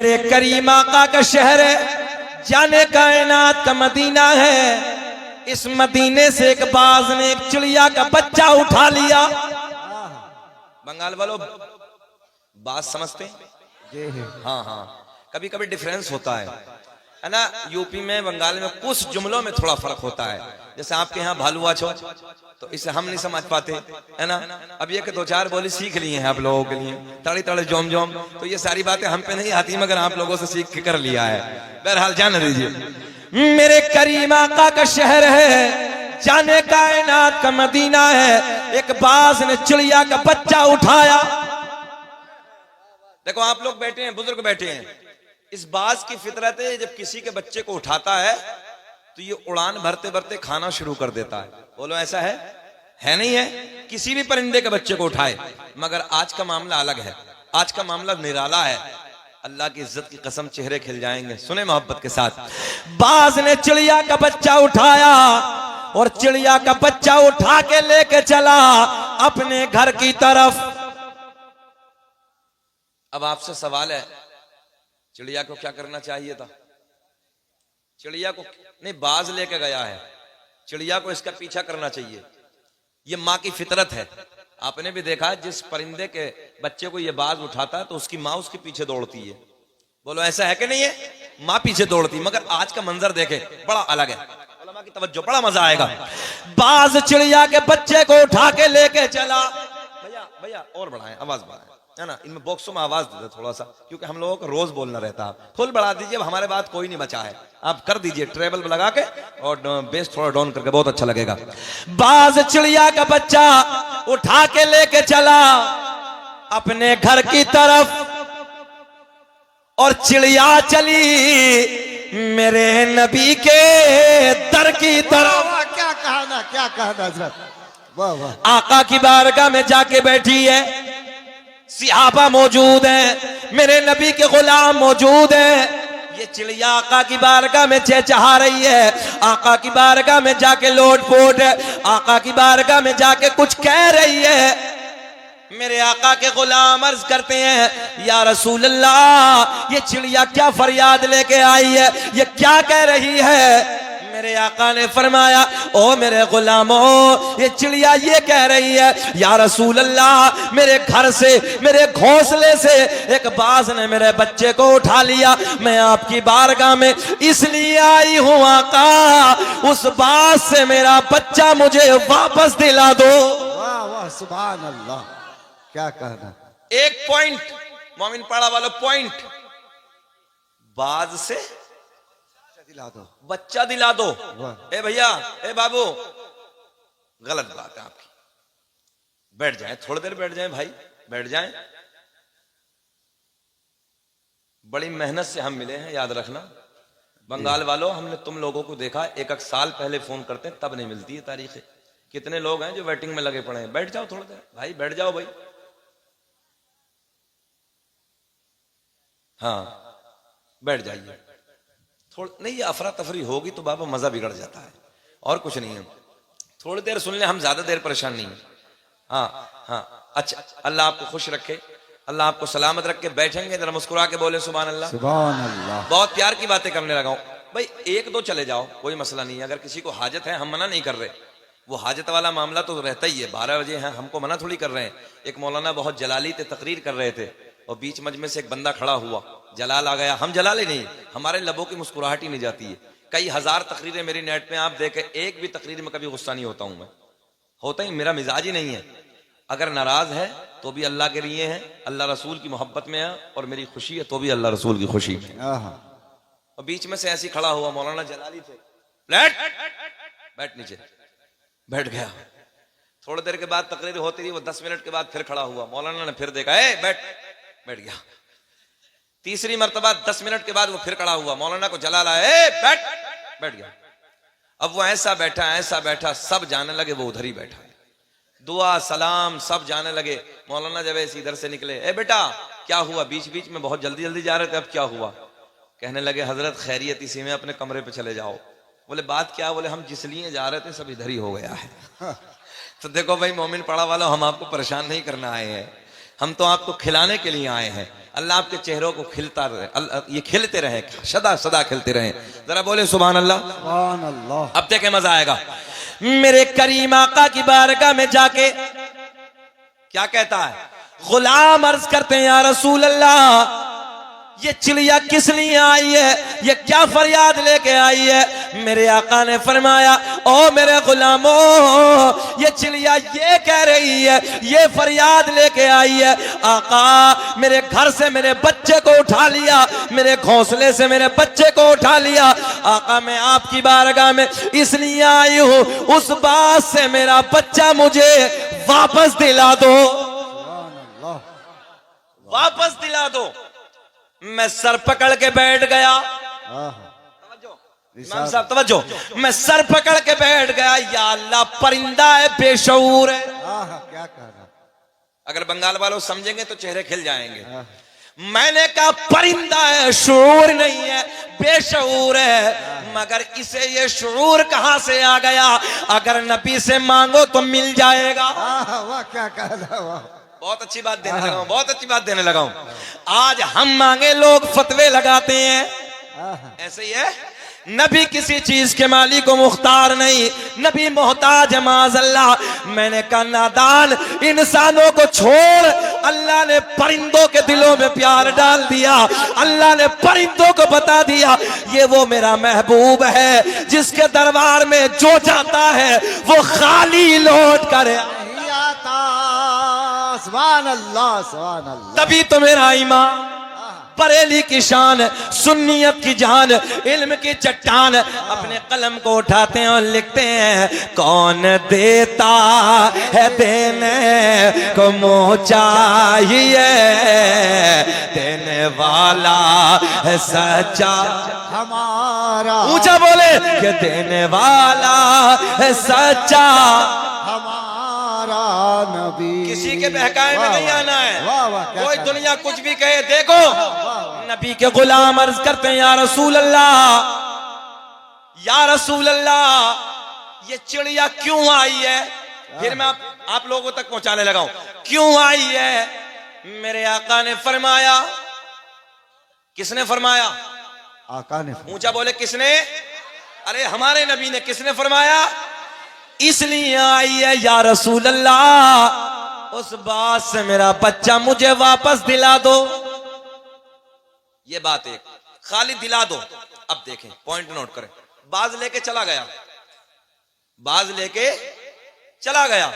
मेरे करीम आका का शहर है, जाने कायनात का मदीना है। इस मदीने से एक बाज ने एक चिड़िया का बच्चा उठा लिया। बंगाल वालों बात समझते हैं? हाँ हाँ, कभी कभी डिफरेंस होता है ना। यूपी में बंगाल में कुछ जुमलों में थोड़ा फर्क होता है। जैसे आपके यहाँ भालुआ छो तो इसे हम नहीं समझ पाते है ना। अब ये कि दो चार बोली सीख ली हैं आप लोगों के लिए, तड़े तड़े जोम जोम, तो ये सारी बातें हम पे नहीं आती, मगर आप लोगों से सीख के कर लिया है। बहरहाल जान दीजिए, मेरे करीम आका का शहर है, जाने कायनात का मदीना है। एक बाज ने चिड़िया का बच्चा उठाया। देखो आप लोग बैठे हैं, बुजुर्ग बैठे हैं, इस बाज की फितरत है, जब किसी के बच्चे को उठाता है तो ये उड़ान भरते भरते खाना शुरू कर देता है। बोलो ऐसा है नहीं है? किसी भी परिंदे के बच्चे को उठाए, मगर आज का मामला अलग है। आज का मामला निराला है। अल्लाह की इज्जत की कसम, चेहरे खिल जाएंगे, सुने मोहब्बत के साथ। बाज ने चिड़िया का बच्चा उठाया और चिड़िया का बच्चा उठा के लेके चला अपने घर की तरफ। अब आपसे सवाल है, चिड़िया को क्या करना चाहिए था? चिड़िया को नहीं, बाज लेके गया है, चिड़िया को इसका पीछा करना चाहिए। ये माँ की फितरत है। आपने भी देखा, जिस परिंदे के बच्चे को ये बाज उठाता है तो उसकी माँ उसके पीछे दौड़ती है। बोलो ऐसा है कि नहीं है? माँ पीछे दौड़ती। मगर आज का मंजर देखे, बड़ा अलग है। उलमा की तवज्जो, बड़ा मजा आएगा। बाज चिड़िया के बच्चे को उठा के लेके चला। भैया भैया और बढ़ाएं, आवाज बढ़ाएं, है ना। इनमें बॉक्सों में आवाज दे दे थोड़ा सा, क्योंकि हम लोगों को रोज बोलना रहता है। फुल बढ़ा दीजिए, अब हमारे बात कोई नहीं बचा है, आप कर दीजिए ट्रेबल लगा के और बेस थोड़ा डाउन करके, बहुत अच्छा लगेगा। बाज चिड़िया का बच्चा उठा के लेके चला अपने घर की तरफ और चिड़िया चली मेरे नबी के दर की तरफ। क्या कहना, क्या कहना हज़रत, वाह वाह। आका की बारगाह में जाके बैठी है, सिहाबा मौजूद है, मेरे नबी के गुलाम मौजूद है। ये चिड़िया आका की बारगाह में चहचहा रही है, आका की बारगाह में जाके लोटपोट है, आका की बारगाह में जाके कुछ कह रही है। मेरे आका के गुलाम अर्ज करते हैं, या रसूल अल्लाह, ये चिड़िया क्या फरियाद लेके आई है, ये क्या कह रही है? मेरे आका ने फरमाया, ओ मेरे गुलामों, ये चिड़िया ये कह रही है, या रसूल अल्लाह, मेरे घर से, मेरे घोंसले से एक बाज ने मेरे बच्चे को उठा लिया। मैं आपकी बारगाह में इसलिए आई हूं आका, उस बाज से मेरा बच्चा मुझे वापस दिला दो। वाह वाह, सुभान अल्लाह, क्या कहना। एक पॉइंट मोमिन पाड़ा वालों, पॉइंट, बाज से दिला दो, बच्चा दिला दो। ए भैया, ए बाबू, गलत बात है आपकी। बैठ जाएं, थोड़ी देर बैठ जाएं भाई, बैठ जाएं। बड़ी मेहनत से हम मिले हैं, याद रखना। बंगाल वालों, हमने तुम लोगों को देखा, एक साल पहले फोन करते हैं तब नहीं मिलती है तारीखें। कितने लोग हैं जो वेटिंग में लगे पड़े हैं। बैठ जाओ थोड़ी देर भाई, बैठ जाओ भाई। हाँ बैठ जाइए। नहीं, ये अफरा तफरी होगी तो बाबा मजा बिगड़ जाता है, और कुछ नहीं है। थोड़ी देर सुन ले, हम ज्यादा देर परेशान नहीं है। हाँ हाँ, अच्छा, अल्लाह आपको खुश रखे, अल्लाह आपको सलामत रखे। बैठेंगे जरा मुस्कुरा के बोले सुभान अल्लाह। सुभान अल्लाह। बहुत प्यार की बातें करने लगा हूं भाई, एक दो चले जाओ, कोई मसला नहीं है। अगर किसी को हाजत है, हम मना नहीं कर रहे, वो हाजत वाला मामला तो रहता ही है। 12 बजे है, हमको मना थोड़ी कर रहे हैं। एक मौलाना बहुत जलाली थे, तकरीर कर रहे थे, और बीच मजमे से एक बंदा खड़ा हुआ, जलाल आ गया। हम जलाले नहीं, हमारे लबों की मुस्कुराहट ही नहीं जाती है। कई हजार तकरीरें मेरी नेट पे आप देखें, एक भी तकरीर में कभी गुस्सा नहीं होता हूं मैं, होता ही, मेरा मिजाज ही नहीं है। अगर नाराज है तो भी अल्लाह के लिए है, अल्लाह रसूल की मोहब्बत में है, और मेरी खुशी है तो भी अल्लाह रसूल की खुशी में। और बीच में से ऐसे खड़ा हुआ, मौलाना जलाली थे, बैठ नीचे, बैठ गया। थोड़ी देर के बाद तकरीर होती रही, वो 10 मिनट के बाद फिर खड़ा हुआ, मौलाना ने फिर देखा, बैठ गया। तीसरी मर्तबा 10 मिनट के बाद वो फिर खड़ा हुआ, मौलाना को जला लाया, बैठ गया। अब वो ऐसा बैठा, सब जाने लगे वो उधर ही बैठा है। दुआ सलाम सब जाने लगे। मौलाना जब ऐसे इधर से निकले, ए बेटा क्या हुआ? बीच बीच में बहुत जल्दी जल्दी जा रहे थे, अब क्या हुआ? कहने लगे, हजरत खैरियत इसी में, अपने कमरे पे चले जाओ। बोले बात क्या? बोले हम जिस लिए जा रहे थे सब इधर ही हो गया है। तो देखो भाई मोमिन पड़ा वालों, हम आपको परेशान नहीं करना आए हैं, हम तो आपको खिलाने के लिए आए हैं। अल्लाह आपके चेहरों को खिलता रहे, ये खिलते रहे, सदा सदा खिलते रहे। जरा बोले सुभान अल्लाह। सुभान अल्लाह। अब देखे मजा आएगा। मेरे करीम आका की बारगाह में जाके क्या कहता है? गुलाम अर्ज करते हैं, या रसूल अल्लाह, ये चिड़िया किस लिए आई है? ये क्या फरियाद लेके आई है? मेरे आका ने फरमाया, ओ मेरे गुलामों, ये चिड़िया ये कह रही है, ये फरियाद लेके आई है, आका मेरे घर से मेरे बच्चे को उठा लिया, मेरे घोंसले से मेरे बच्चे को उठा लिया। आका मैं आपकी बारगाह में इसलिए आई हूं, उस बात से मेरा बच्चा मुझे वापस दिला दो, वापस दिला दो। मैं सर पकड़ के बैठ गया। इमाम साहब तवज्जो, मैं सर पकड़ के बैठ गया। या अल्लाह, परिंदा है, बेशऊर है। क्या कह रहा? अगर बंगाल वालों समझेंगे तो चेहरे खिल जाएंगे। मैंने कहा परिंदा है, शऊर नहीं है, बेशऊर है। मगर इसे ये शऊर कहां से आ गया? अगर नबी से मांगो तो मिल जाएगा। वाह, क्या कह रहा? वाह, बहुत अच्छी बात देने लगा हूं, बहुत अच्छी बात देने लगा हूं। आज हम मांगे, लोग फतवे लगाते हैं। ऐसे ही है। नबी किसी चीज के मालिक को मुख्तार नहीं, नबी मोहताज माज़अल्लाह। मैंने कहा नादान, इंसानों को छोड़, अल्लाह ने परिंदों के दिलों में प्यार डाल दिया। अल्लाह ने परिंदों को बता दिया, ये वो मेरा महबूब है जिसके दरबार में जो जाता है वो खाली लौट कर आता। सुभान अल्लाह, सुभान अल्लाह। तभी तो मेरा ईमान बरेली की शान, सुन्नियत की जान, इल्म की चट्टान। अपने कलम को उठाते हैं और लिखते हैं, कौन देता है देने को मुँह चाहिए, देने वाला है सच्चा हमारा। ऊंचा बोले कि देने वाला है सच्चा नबी। किसी के बहकाए में नहीं आना है। वाह, वाह, कोई दुनिया कुछ भी कहे, देखो नबी के गुलाम अर्ज करते हैं, या रसूल अल्लाह, या रसूल अल्लाह, ये चिड़िया क्यों आई है? फिर मैं आप लोगों तक पहुंचाने लगा हूं, क्यों आई है? मेरे आका ने फरमाया। किसने फरमाया? आका ने। ऊंचा बोले किसने? अरे हमारे नबी ने। किसने फरमाया? इसलिए आई है या रसूल अल्लाह, उस बात से मेरा बच्चा मुझे वापस दिला दो। ये बात एक, खाली दिला दो। अब देखें, पॉइंट नोट करें। बाज लेके चला गया, बाज लेके चला गया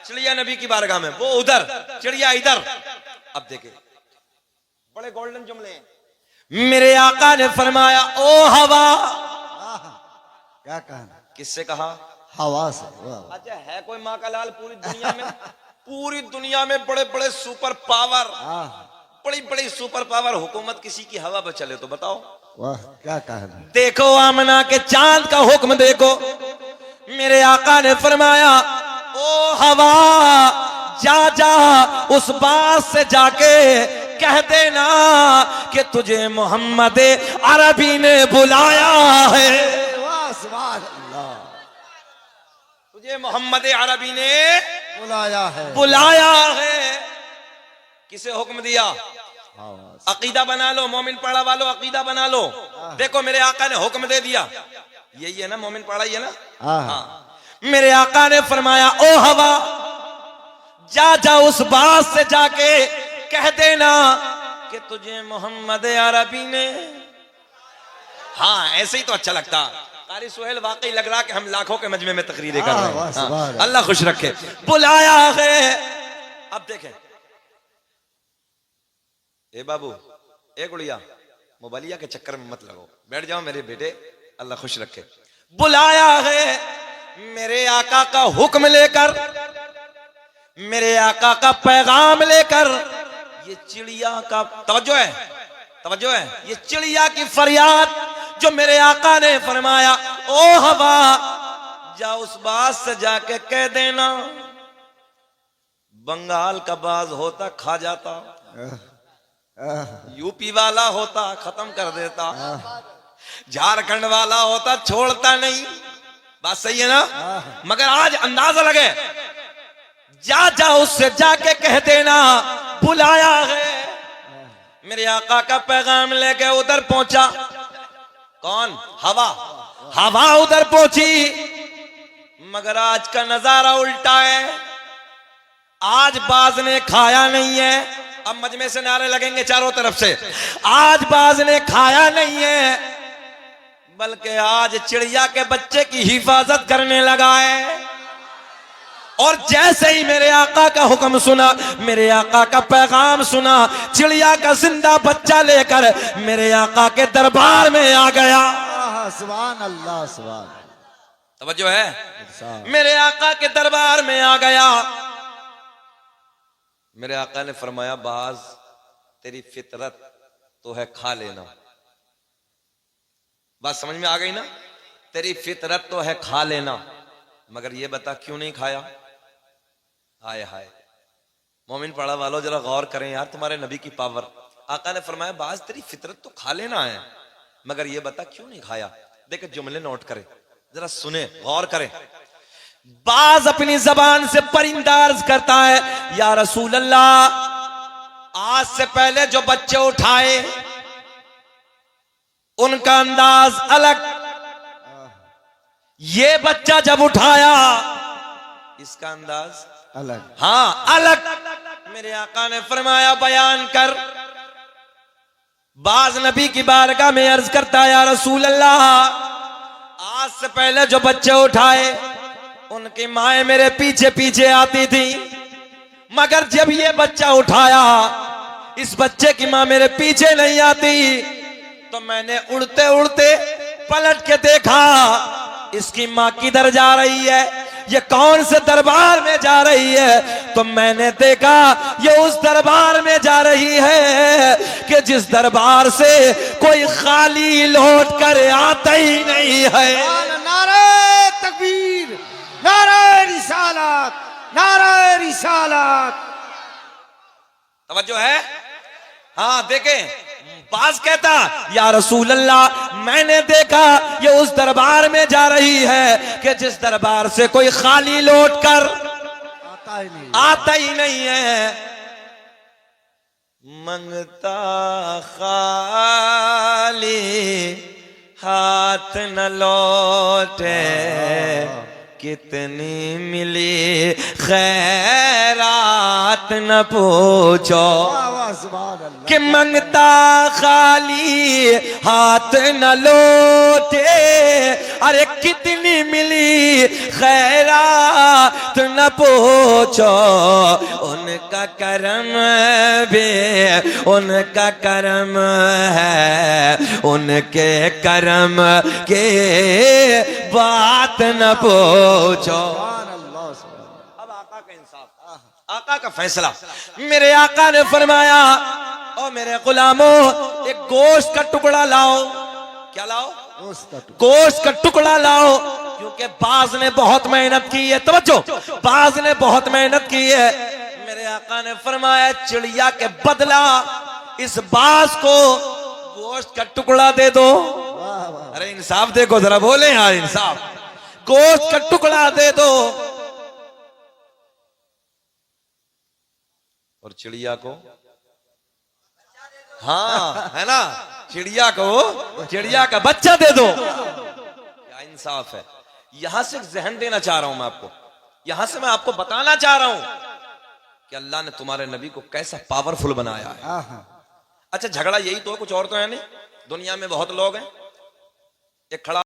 चिड़िया नबी की बारगाह में, वो उधर, चिड़िया इधर। अब देखें, बड़े गोल्डन जुमले हैं। मेरे आका ने फरमाया, ओ हवा। क्या कहना? किससे कहा? हवा से। अच्छा, है कोई माँ का लाल पूरी दुनिया में? पूरी दुनिया में बड़े बड़े सुपर पावर, बड़ी बड़ी सुपर पावर हुकूमत किसी की हवा पर चले तो बताओ। वाह, क्या कहना? देखो आमना के चांद का हुक्म देखो। मेरे आका ने फरमाया, ओ हवा, जा जा उस बात से जाके कह देना कि तुझे मोहम्मद अरबी ने बुलाया है। वाह, सुभान अल्लाह। तुझे मोहम्मद अरबी ने बुलाया है, बुलाया है। किसे हुक्म दिया? अकीदा बना लो, मोमिन पाड़ा वालों, अकीदा बना लो। देखो मेरे आका ने हुक्म दे दिया, यही है ना मोमिन पाड़ा, ही है ना? हाँ। मेरे आका ने फरमाया, ओ हवा, जा जा उस बात से जाके कह देना कि तुझे मोहम्मद अरबी ने। हाँ, ऐसे ही तो अच्छा लगता। कारी सुहेल, वाकई लग रहा कि हम लाखों के मजमे में तकरीरें कर रहे हैं। हाँ, अल्लाह खुश रखे। बुलाया है। अब देखें, ए बाबू, ए गुड़िया, मोबाइलिया के चक्कर में मत लगो, बैठ जाओ मेरे बेटे, अल्लाह खुश रखे। बुलाया है मेरे आका का हुक्म लेकर, मेरे आका का पैगाम लेकर। ये चिड़िया का तवज्जो है, तवज्जो है, ये चिड़िया की फरियाद जो मेरे आका ने फरमाया, ओ हवा, जा उस बात से जाके कह देना। बंगाल का बाज होता खा जाता, यूपी वाला होता खत्म कर देता, झारखंड वाला होता छोड़ता नहीं। बात सही है ना? मगर आज अंदाजा लगे, जा जा उससे जाके कह देना बुलाया है। मेरे आका का पैगाम लेके उधर पहुंचा। कौन? हवा। हवा उधर पहुंची, मगर आज का नजारा उल्टा है। आज बाज ने खाया नहीं है। अब मजमे से नारे लगेंगे चारों तरफ से, आज बाज ने खाया नहीं है, बल्कि आज चिड़िया के बच्चे की हिफाजत करने लगा है। और जैसे ही मेरे आका का हुक्म सुना, मेरे आका का पैगाम सुना, चिड़िया का जिंदा बच्चा लेकर मेरे आका के दरबार में आ गया। सुभान अल्लाह, सुभान। तवज्जो है? मेरे आका के दरबार में आ गया। मेरे आका ने फरमाया, बाज तेरी फितरत तो है खा लेना। बात समझ में आ गई ना? तेरी फितरत तो है खा लेना, मगर ये बता क्यों नहीं खाया? हाय हाय, मोमिन पड़ा वालों जरा गौर करें यार, तुम्हारे नबी की पावर। आका ने फरमाया, बाज तेरी फितरत तो खा लेना है, मगर ये बता क्यों नहीं खाया? देखे जुमले नोट करें, जरा सुने, गौर करें। बाज अपनी जबान से परिंदा अर्ज करता है, या रसूल अल्लाह, आज से पहले जो बच्चे उठाए उनका अंदाज अलग, ये बच्चा जब उठाया इसका अंदाज अलग। हाँ अलग। मेरे आका ने फरमाया, बयान कर। बाज नबी की बारगाह में अर्ज करता है, या रसूल अल्लाह, आज से पहले जो बच्चे उठाए उनकी माएं मेरे पीछे पीछे आती थी, मगर जब ये बच्चा उठाया इस बच्चे की मां मेरे पीछे नहीं आती, तो मैंने उड़ते उड़ते पलट के देखा इसकी मां किधर जा रही है, ये कौन से दरबार में जा रही है। तो मैंने देखा ये उस दरबार में जा रही है कि जिस दरबार से कोई खाली लौट कर आता ही नहीं है। नारे तकबीर, नारे रिसालत, नारे रिसालत। तवज्जो है? हाँ देखें, बाज कहता, या रसूल अल्लाह, मैंने देखा ये उस दरबार में जा रही है कि जिस दरबार से कोई खाली लौट कर आता ही नहीं है। मंगता खाली हाथ न लौटे, कितनी मिली खैरात न पूछो, कि मंगता खाली हाथ न लौटे, अरे कितनी मिली खैरात न पूछो। उनका करम भी उनका करम है, उनके करम के बात न पूछो। अब आका का इंसाफ, आका का फैसला। मेरे आका ने फरमाया, ओ मेरे गुलामों, एक गोश्त का टुकड़ा लाओ। क्या लाओ? गोश्त का टुकड़ा लाओ, क्योंकि बाज ने बहुत मेहनत की है। तवज्जो, बाज ने बहुत मेहनत की है। मेरे आका ने फरमाया, चिड़िया के बदला इस बाज को गोश्त का टुकड़ा दे दो। अरे इंसाफ देखो जरा, बोले यार इंसाफ। गोश्त का टुकड़ा दे दो और चिड़िया को, हाँ है ना, चिड़िया को, चिड़िया का बच्चा दे दो। क्या इंसाफ है। यहां से जहन देना चाह रहा हूं मैं आपको, यहां से मैं आपको बताना चाह रहा हूं कि अल्लाह ने तुम्हारे नबी को कैसा पावरफुल बनाया है। अच्छा झगड़ा यही तो है, कुछ और तो है नहीं। दुनिया में बहुत लोग हैं, एक खड़ा